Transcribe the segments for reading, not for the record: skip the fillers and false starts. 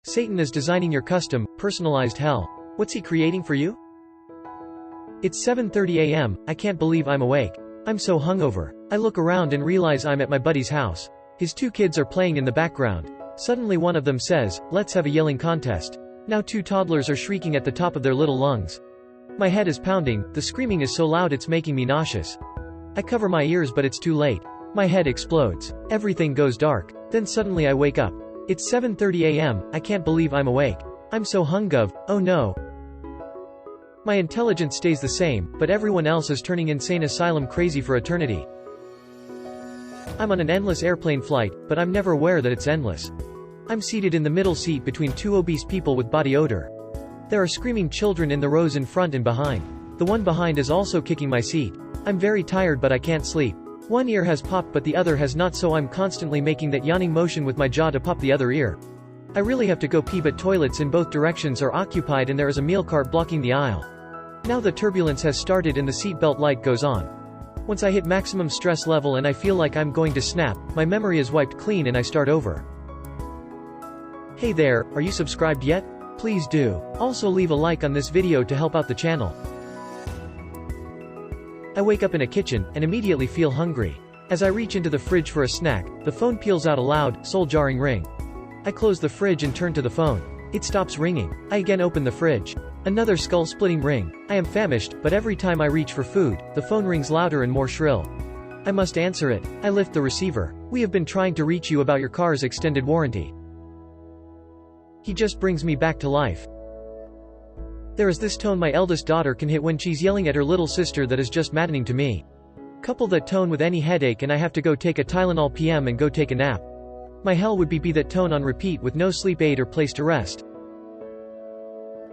Satan is designing your custom, personalized hell. What's he creating for you? It's 7:30 a.m., I can't believe I'm awake. I'm so hungover. I look around and realize I'm at my buddy's house. His 2 kids are playing in the background. Suddenly one of them says, "Let's have a yelling contest." Now 2 toddlers are shrieking at the top of their little lungs. My head is pounding, the screaming is so loud it's making me nauseous. I cover my ears but it's too late. My head explodes. Everything goes dark. Then suddenly I wake up. It's 7:30 a.m., I can't believe I'm awake. I'm so hungover, oh no. My intelligence stays the same, but everyone else is turning insane asylum crazy for eternity. I'm on an endless airplane flight, but I'm never aware that it's endless. I'm seated in the middle seat between 2 obese people with body odor. There are screaming children in the rows in front and behind. The one behind is also kicking my seat. I'm very tired but I can't sleep. One ear has popped but the other has not, so I'm constantly making that yawning motion with my jaw to pop the other ear. I really have to go pee but toilets in both directions are occupied and there is a meal cart blocking the aisle. Now the turbulence has started and the seatbelt light goes on. Once I hit maximum stress level and I feel like I'm going to snap, my memory is wiped clean and I start over. Hey there, are you subscribed yet? Please do. Also leave a like on this video to help out the channel. I wake up in a kitchen, and immediately feel hungry. As I reach into the fridge for a snack, the phone peals out a loud, soul-jarring ring. I close the fridge and turn to the phone. It stops ringing. I again open the fridge. Another skull-splitting ring. I am famished, but every time I reach for food, the phone rings louder and more shrill. I must answer it. I lift the receiver. "We have been trying to reach you about your car's extended warranty." He just brings me back to life. There is this tone my eldest daughter can hit when she's yelling at her little sister that is just maddening to me. Couple that tone with any headache and I have to go take a Tylenol PM and go take a nap. My hell would be that tone on repeat with no sleep aid or place to rest.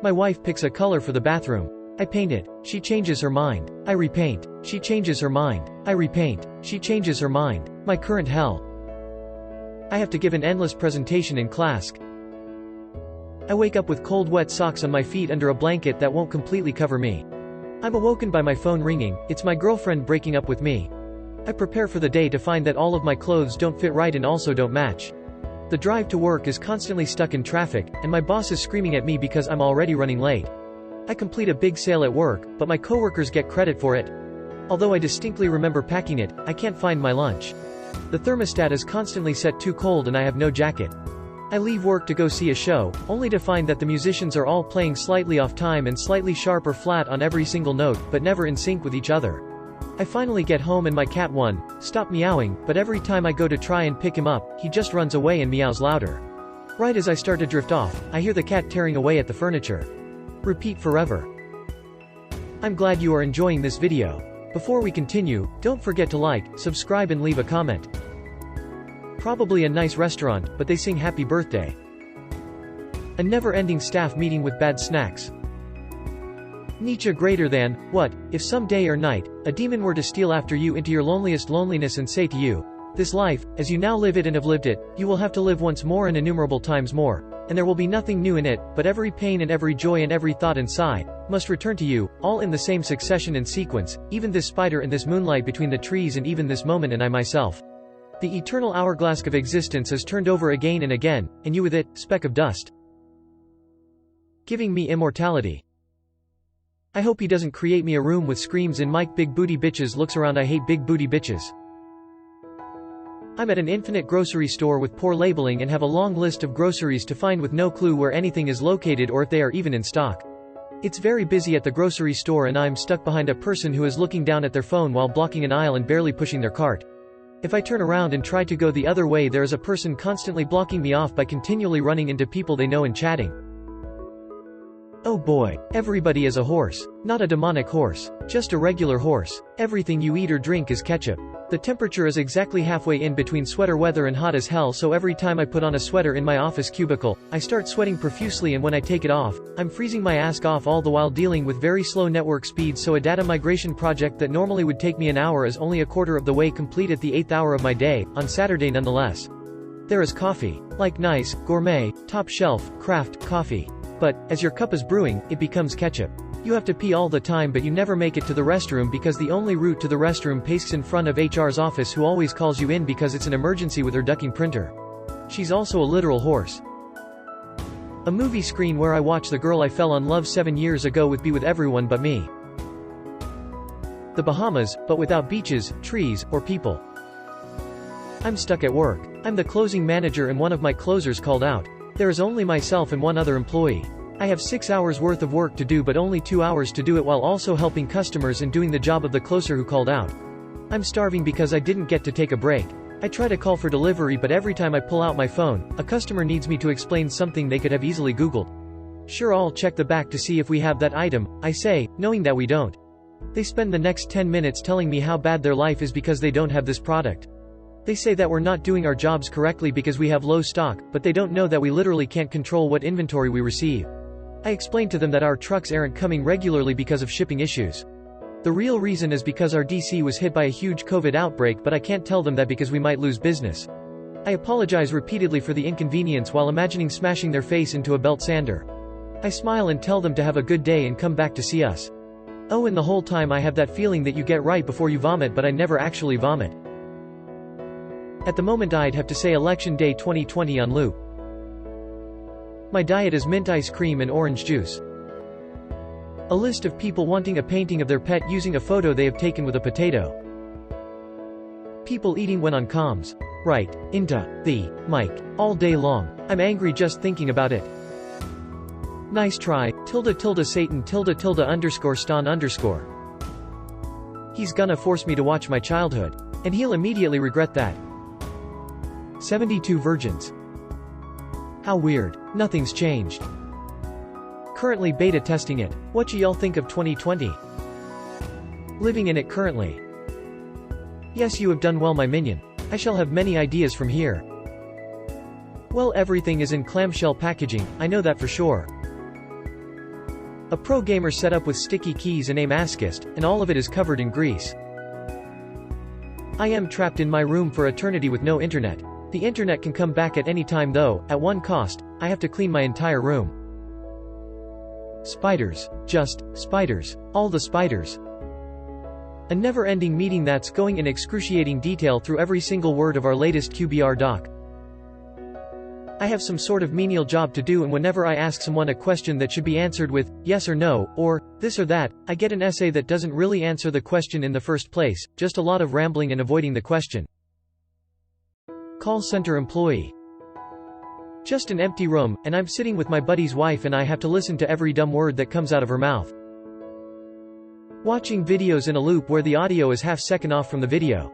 My wife picks a color for the bathroom. I paint it. She changes her mind. I repaint. She changes her mind. I repaint. She changes her mind. My current hell. I have to give an endless presentation in class. I wake up with cold wet socks on my feet under a blanket that won't completely cover me. I'm awoken by my phone ringing. It's my girlfriend breaking up with me. I prepare for the day to find that all of my clothes don't fit right and also don't match. The drive to work is constantly stuck in traffic, and my boss is screaming at me because I'm already running late. I complete a big sale at work, but my coworkers get credit for it. Although I distinctly remember packing it, I can't find my lunch. The thermostat is constantly set too cold and I have no jacket. I leave work to go see a show, only to find that the musicians are all playing slightly off time and slightly sharp or flat on every single note, but never in sync with each other. I finally get home and my cat won't stop meowing, but every time I go to try and pick him up, he just runs away and meows louder. Right as I start to drift off, I hear the cat tearing away at the furniture. Repeat forever. I'm glad you are enjoying this video. Before we continue, don't forget to like, subscribe and leave a comment. Probably a nice restaurant, but they sing happy birthday. A never-ending staff meeting with bad snacks. Nietzsche greater than, what, if some day or night, a demon were to steal after you into your loneliest loneliness and say to you, this life, as you now live it and have lived it, you will have to live once more and innumerable times more, and there will be nothing new in it, but every pain and every joy and every thought and sigh, must return to you, all in the same succession and sequence, even this spider and this moonlight between the trees and even this moment and I myself. The eternal hourglass of existence is turned over again and again, and you with it, speck of dust. Giving me immortality. I hope he doesn't create me a room with screams in Mike big booty bitches looks around I hate big booty bitches. I'm at an infinite grocery store with poor labeling and have a long list of groceries to find with no clue where anything is located or if they are even in stock. It's very busy at the grocery store and I'm stuck behind a person who is looking down at their phone while blocking an aisle and barely pushing their cart. If I turn around and try to go the other way, there is a person constantly blocking me off by continually running into people they know and chatting. Oh boy, everybody is a horse. Not a demonic horse. Just a regular horse. Everything you eat or drink is ketchup. The temperature is exactly halfway in between sweater weather and hot as hell, so every time I put on a sweater in my office cubicle, I start sweating profusely, and when I take it off, I'm freezing my ass off, all the while dealing with very slow network speed, so a data migration project that normally would take me an hour is only a quarter of the way complete at the 8th hour of my day, on Saturday nonetheless. There is coffee. Like nice, gourmet, top shelf, craft coffee. But, as your cup is brewing, it becomes ketchup. You have to pee all the time, but you never make it to the restroom because the only route to the restroom pastes in front of HR's office, who always calls you in because it's an emergency with her ducking printer. She's also a literal horse. A movie screen where I watch the girl I fell in love 7 years ago with be with everyone but me. The Bahamas, but without beaches, trees, or people. I'm stuck at work. I'm the closing manager and one of my closers called out. There is only myself and one other employee. I have 6 hours worth of work to do but only 2 hours to do it while also helping customers and doing the job of the closer who called out. I'm starving because I didn't get to take a break. I try to call for delivery but every time I pull out my phone, a customer needs me to explain something they could have easily Googled. Sure, I'll check the back to see if we have that item, I say, knowing that we don't. They spend the next 10 minutes telling me how bad their life is because they don't have this product. They say that we're not doing our jobs correctly because we have low stock, but they don't know that we literally can't control what inventory we receive. I explain to them that our trucks aren't coming regularly because of shipping issues. The real reason is because our DC was hit by a huge COVID outbreak, but I can't tell them that because we might lose business. I apologize repeatedly for the inconvenience while imagining smashing their face into a belt sander. I smile and tell them to have a good day and come back to see us. Oh, and the whole time I have that feeling that you get right before you vomit, but I never actually vomit. At the moment I'd have to say Election Day 2020 on loop. My diet is mint ice cream and orange juice. A list of people wanting a painting of their pet using a photo they have taken with a potato. People eating when on comms. Right, into the mic, all day long. I'm angry just thinking about it. Nice try, Satan _Stan_. He's gonna force me to watch my childhood. And he'll immediately regret that. 72 virgins. How weird. Nothing's changed. Currently beta testing it. What y'all think of 2020? Living in it currently. Yes, you have done well, my minion. I shall have many ideas from here. Well, everything is in clamshell packaging, I know that for sure. A pro gamer set up with sticky keys and aim assist, and all of it is covered in grease. I am trapped in my room for eternity with no internet. The internet can come back at any time though, at one cost, I have to clean my entire room. Spiders. Just spiders. All the spiders. A never-ending meeting that's going in excruciating detail through every single word of our latest QBR doc. I have some sort of menial job to do, and whenever I ask someone a question that should be answered with yes or no, or this or that, I get an essay that doesn't really answer the question in the first place, just a lot of rambling and avoiding the question. Call center employee. Just an empty room, and I'm sitting with my buddy's wife and I have to listen to every dumb word that comes out of her mouth. Watching videos in a loop where the audio is half-second off from the video.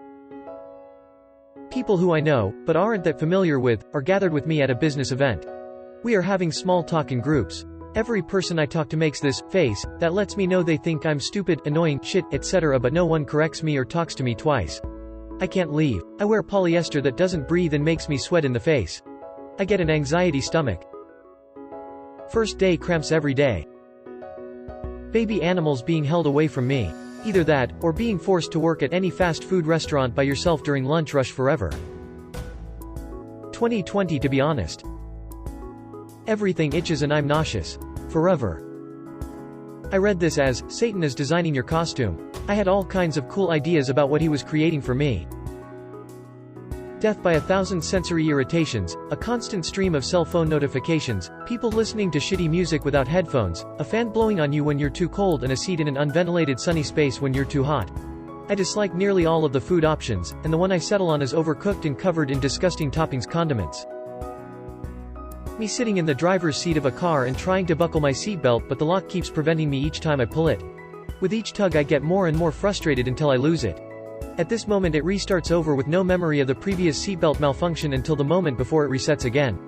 People who I know, but aren't that familiar with, are gathered with me at a business event. We are having small talk in groups. Every person I talk to makes this face that lets me know they think I'm stupid, annoying, shit, etc., but no one corrects me or talks to me twice. I can't leave. I wear polyester that doesn't breathe and makes me sweat in the face. I get an anxiety stomach. First day cramps every day. Baby animals being held away from me. Either that, or being forced to work at any fast food restaurant by yourself during lunch rush forever. 2020, to be honest. Everything itches and I'm nauseous. Forever. I read this as, Satan is designing your costume. I had all kinds of cool ideas about what he was creating for me. Death by 1,000 sensory irritations, a constant stream of cell phone notifications, people listening to shitty music without headphones, a fan blowing on you when you're too cold and a seat in an unventilated sunny space when you're too hot. I dislike nearly all of the food options, and the one I settle on is overcooked and covered in disgusting toppings condiments. Me sitting in the driver's seat of a car and trying to buckle my seatbelt, but the lock keeps preventing me each time I pull it. With each tug I get more and more frustrated until I lose it. At this moment it restarts over with no memory of the previous seatbelt malfunction until the moment before it resets again.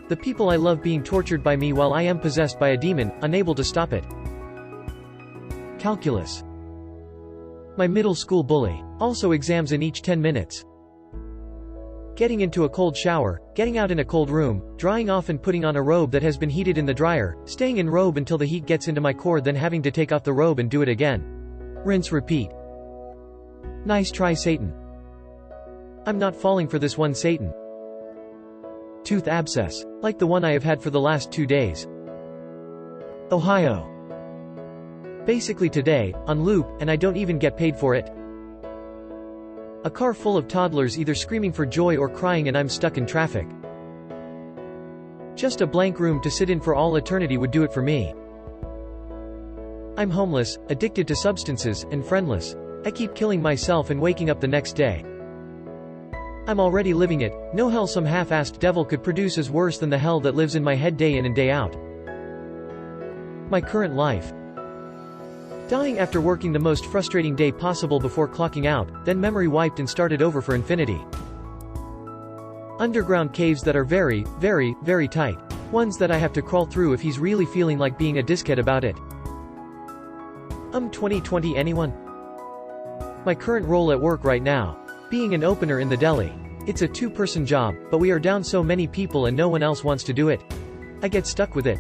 The people I love being tortured by me while I am possessed by a demon, unable to stop it. Calculus. My middle school bully. Also exams in each 10 minutes. Getting into a cold shower, getting out in a cold room, drying off and putting on a robe that has been heated in the dryer, staying in robe until the heat gets into my core, then having to take off the robe and do it again. Rinse repeat. Nice try, Satan. I'm not falling for this one, Satan. Tooth abscess. Like the one I have had for the last 2 days. Ohio. Basically today, on loop, and I don't even get paid for it. A car full of toddlers either screaming for joy or crying and I'm stuck in traffic. Just a blank room to sit in for all eternity would do it for me. I'm homeless, addicted to substances, and friendless. I keep killing myself and waking up the next day. I'm already living it. No hell some half-assed devil could produce is worse than the hell that lives in my head day in and day out. My current life. Dying after working the most frustrating day possible before clocking out, then memory wiped and started over for infinity. Underground caves that are very, very, very tight. Ones that I have to crawl through if he's really feeling like being a dickhead about it. 2020 anyone? My current role at work right now. Being an opener in the deli. It's a two-person job, but we are down so many people and no one else wants to do it. I get stuck with it.